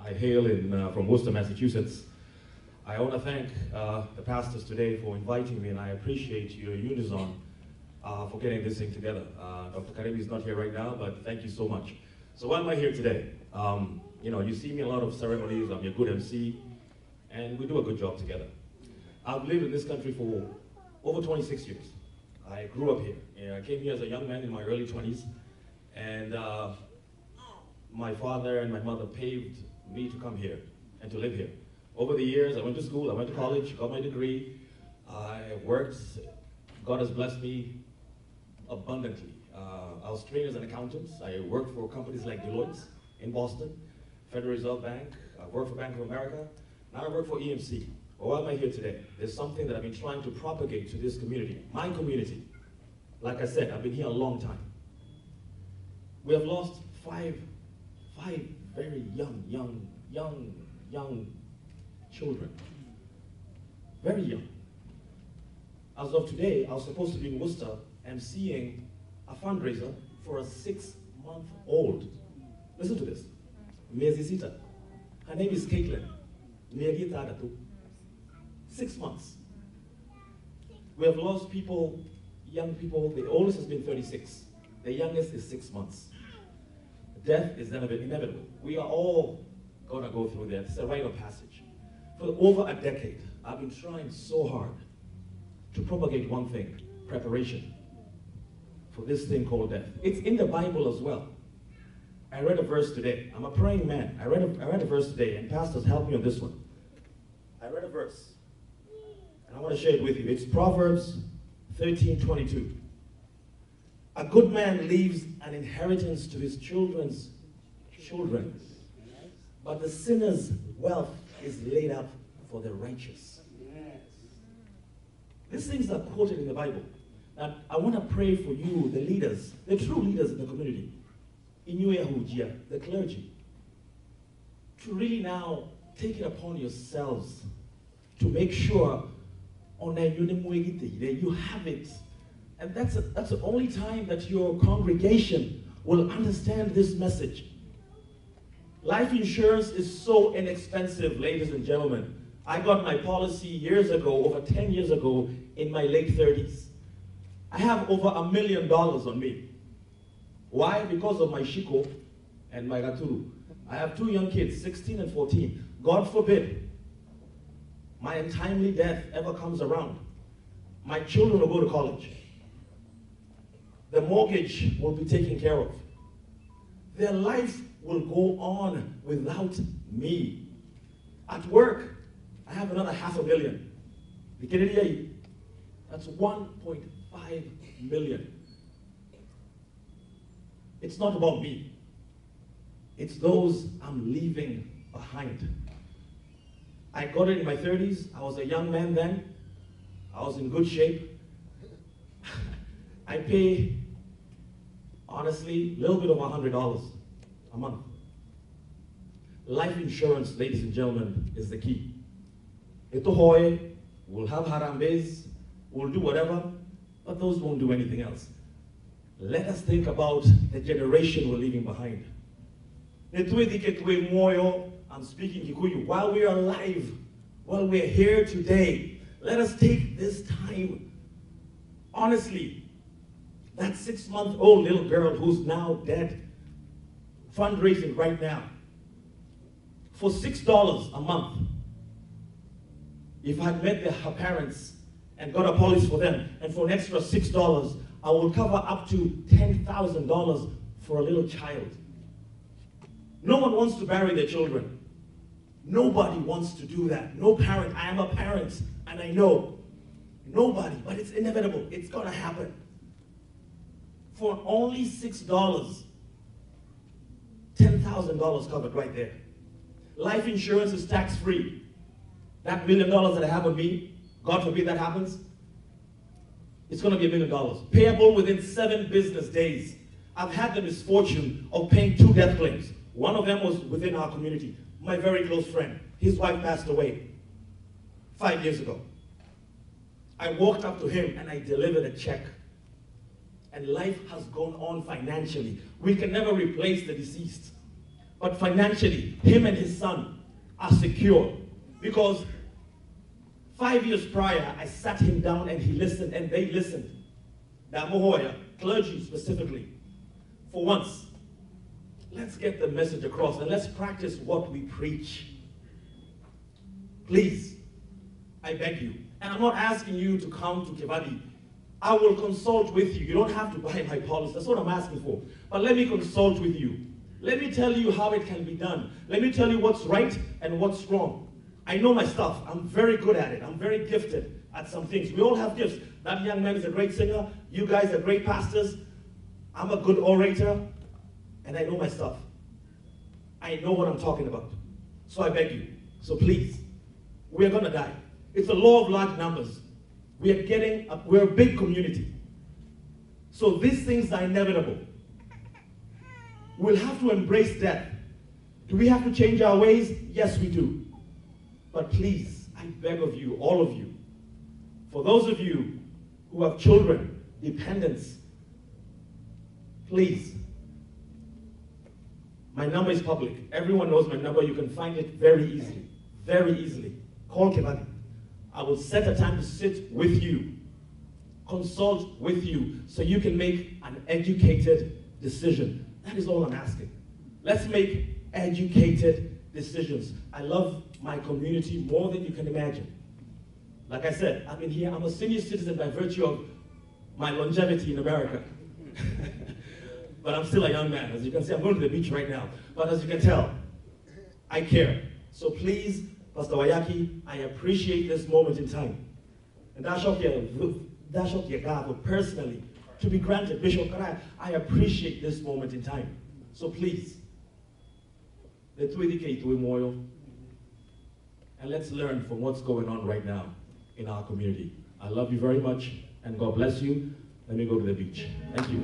I hail from Worcester, Massachusetts. I want to thank the pastors today for inviting me, and I appreciate your unison for getting this thing together. Dr. Karibi is not here right now, but thank you so much. So why am I here today? You know, you see me in a lot of ceremonies, I'm a good MC, and we do a good job together. I've lived in this country for over 26 years. I grew up here. I came here as a young man in my early 20s, and my father and my mother paved me to come here and to live here. Over the years, I went to school, I went to college, got my degree, I worked. God has blessed me abundantly. I was trained as an accountant. I worked for companies like Deloitte in Boston, Federal Reserve Bank, I worked for Bank of America. Now I work for EMC. Well, why am I here today? There's something that I've been trying to propagate to this community, my community. Like I said, I've been here a long time. We have lost five very young children. Very young. As of today, I was supposed to be in Worcester emceeing a fundraiser for a 6-month-old. Listen to this. Miezi Her name is Caitlin. 6 months. We have lost people, young people. The oldest has been 36. The youngest is 6 months. Death is inevitable. We are all gonna go through that. It's a rite of passage. For over a decade, I've been trying so hard to propagate one thing: preparation for this thing called death. It's in the Bible as well. I read a verse today. I'm a praying man. I read a verse today, and pastors, help me on this one. I read a verse, and I want to share it with you. It's Proverbs 13:22. A good man leaves an inheritance to his children's children, but the sinner's wealth is laid up for the righteous. These things are quoted in the Bible. Now, I want to pray for you, the leaders, the true leaders in the community, the clergy, to really now take it upon yourselves to make sure that you have it. And that's the only time that your congregation will understand this message. Life insurance is so inexpensive, ladies and gentlemen. I got my policy years ago, over 10 years ago, in my late 30s. I have over $1 million on me. Why? Because of my shiko and my raturu. I have 2 young kids, 16 and 14. God forbid my untimely death ever comes around. My children will go to college. The mortgage will be taken care of. Their life will go on without me. At work, I have another $500,000. That's 1.5 million. It's not about me. It's those I'm leaving behind. I got it in my 30s. I was a young man then. I was in good shape. I pay, honestly, a little bit over $100 a month. Life insurance, ladies and gentlemen, is the key. We'll have harambes, we'll do whatever, but those won't do anything else. Let us think about the generation we're leaving behind. I'm speaking Kikuyu. While we are alive, while we're here today, let us take this time. Honestly, that 6-month-old little girl who's now dead, fundraising right now, for $6 a month. If I had met her parents and got a policy for them, and for an extra $6, I will cover up to $10,000 for a little child. No one wants to bury their children. Nobody wants to do that. No parent. I am a parent, and I know. Nobody, but it's inevitable. It's gonna happen. For only $6, $10,000 covered right there. Life insurance is tax-free. That $1 million that I have on me, God forbid that happens, it's gonna be $1 million. Payable within 7 business days. I've had the misfortune of paying 2 death claims. One of them was within our community. My very close friend. His wife passed away 5 years ago. I walked up to him and I delivered a check. And life has gone on financially. We can never replace the deceased. but financially, him and his son are secure. Because 5 years prior, I sat him down and he listened and they listened. Damohoya, clergy specifically. For once, let's get the message across and let's practice what we preach. Please, I beg you. And I'm not asking you to come to Kabathi. I will consult with you. You don't have to buy my policy. That's what I'm asking for. But let me consult with you. Let me tell you how it can be done. Let me tell you what's right and what's wrong. I know my stuff. I'm very good at it. I'm very gifted at some things. We all have gifts. That young man is a great singer. You guys are great pastors. I'm a good orator. And I know my stuff. I know what I'm talking about. So I beg you. So please, we're going to die. It's a law of large numbers. We're a big community. So these things are inevitable. We'll have to embrace death. Do we have to change our ways? Yes, we do. But please, I beg of you, all of you, for those of you who have children, dependents, please, my number is public. Everyone knows my number. You can find it very easily. Very easily. Call Kabathi. I will set a time to sit with you, consult with you, so you can make an educated decision. That is all I'm asking. Let's make educated decisions. I love my community more than you can imagine. Like I said, I've been here. I'm a senior citizen by virtue of my longevity in America. But I'm still a young man. As you can see, I'm going to the beach right now. But as you can tell, I care. So please, Pastor Wayaki, I appreciate this moment in time. And personally, to be granted, Bishop Karai, I appreciate this moment in time. So please, let's dedicate to Memorial, and let's learn from what's going on right now in our community. I love you very much, and God bless you. Let me go to the beach. Thank you.